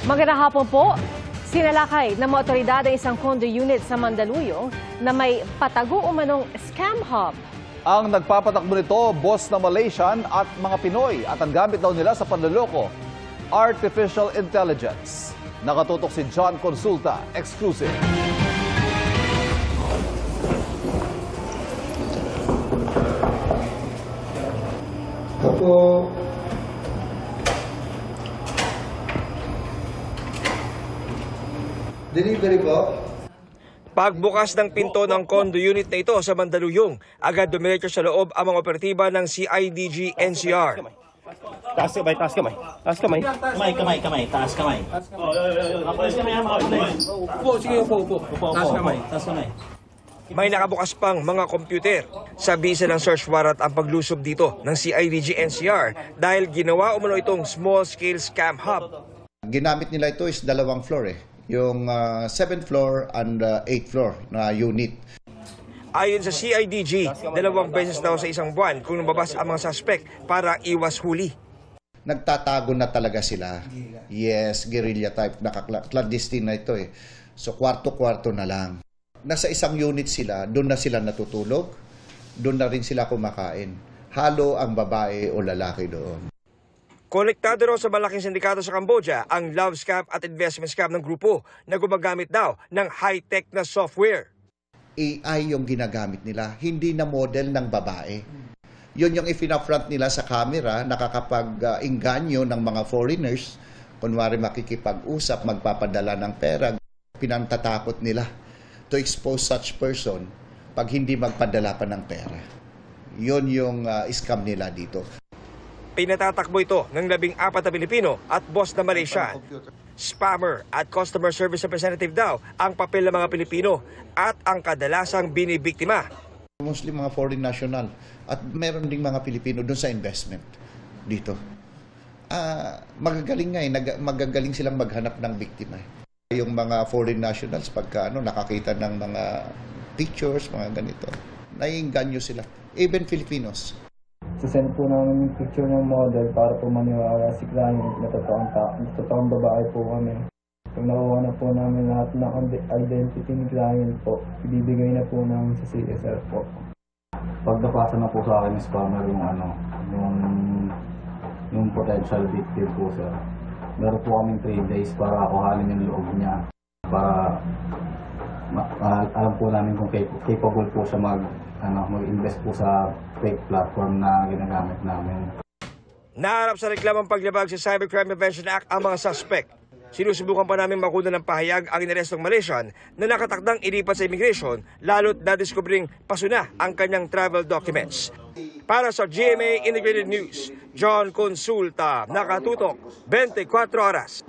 Magandang hapon po. Sinalakay ng mga otoridad ang isang condo unit sa Mandaluyong na may patago umanong scam hub. Ang nagpapatakbo nito, boss na Malaysian at mga Pinoy at ang gamit daw nila sa panloloko, artificial intelligence. Nakatutok si John Consulta, exclusive. Opo. Delivery po. Pagbukas ng pinto ng condo unit na ito sa Mandaluyong, agad dumiretso sa loob ang mga operatiba ng CIDG NCR. Taas kamay, taas kamay. Taas kamay. Kamay, taas kamay. Taas kamay, upo, sige, upo. Taas kamay. May nakabukas pang mga computer. Sa bisa ng search warrant ang paglusob dito ng CIDG NCR dahil ginawa umano itong small-scale scam hub. Ginamit nila ito is dalawang floor yung 7th floor and 8th floor na unit. Ayon sa CIDG, 2 beses daw sa isang buwan kung lumabas ang mga suspect para iwas huli. Nagtatago na talaga sila. Yes, guerrilla type, clandestine na ito eh. So kwarto-kwarto na lang. Nasa isang unit sila, doon na sila natutulog, doon na rin sila kumakain. Halo ang babae o lalaki doon. Konektado raw sa malaking sindikato sa Cambodia ang love scam at investment scam ng grupo na gumagamit daw ng high-tech na software. AI yung ginagamit nila, hindi na model ng babae. Yun yung ipinafront nila sa camera, nakakapag-inganyo ng mga foreigners, kunwari makikipag-usap, magpapadala ng pera, pinantatakot nila to expose such person pag hindi magpadala pa ng pera. Yun yung scam nila dito. Pinatatakbo ito ng 14 na Pilipino at boss na Malaysian. Spammer at customer service representative daw ang papel ng mga Pilipino at ang kadalasang binibiktima. Mostly mga foreign national at meron ding mga Pilipino doon sa investment dito. Magagaling nga magagaling silang maghanap ng biktima. Yung mga foreign nationals pagka nakakita ng mga pictures, mga ganito, naiinganyo sila. Even Filipinos. Sasend po namin yung picture ng model para po maniwala si client na totoong babae po kami. Pag nakuha na po namin lahat ng identity ni client po, ibibigay na po namin sa CSR po. Pag napasa na po sa akin yung scammer yung potential victim po sir, meron po kaming 3 days para kuhanin yung loob niya para alam po namin kung capable po siya mag-invest po sa fake platform na ginagamit namin. Naharap sa reklamang paglabag sa Cybercrime Prevention Act ang mga suspect. Sinusubukan pa namin makuna ng pahayag ang inarestong Malaysian na nakatakdang ilipat sa immigration lalo't na-discovering pasuna ang kanyang travel documents. Para sa GMA Integrated News, John Consulta, nakatutok 24 oras.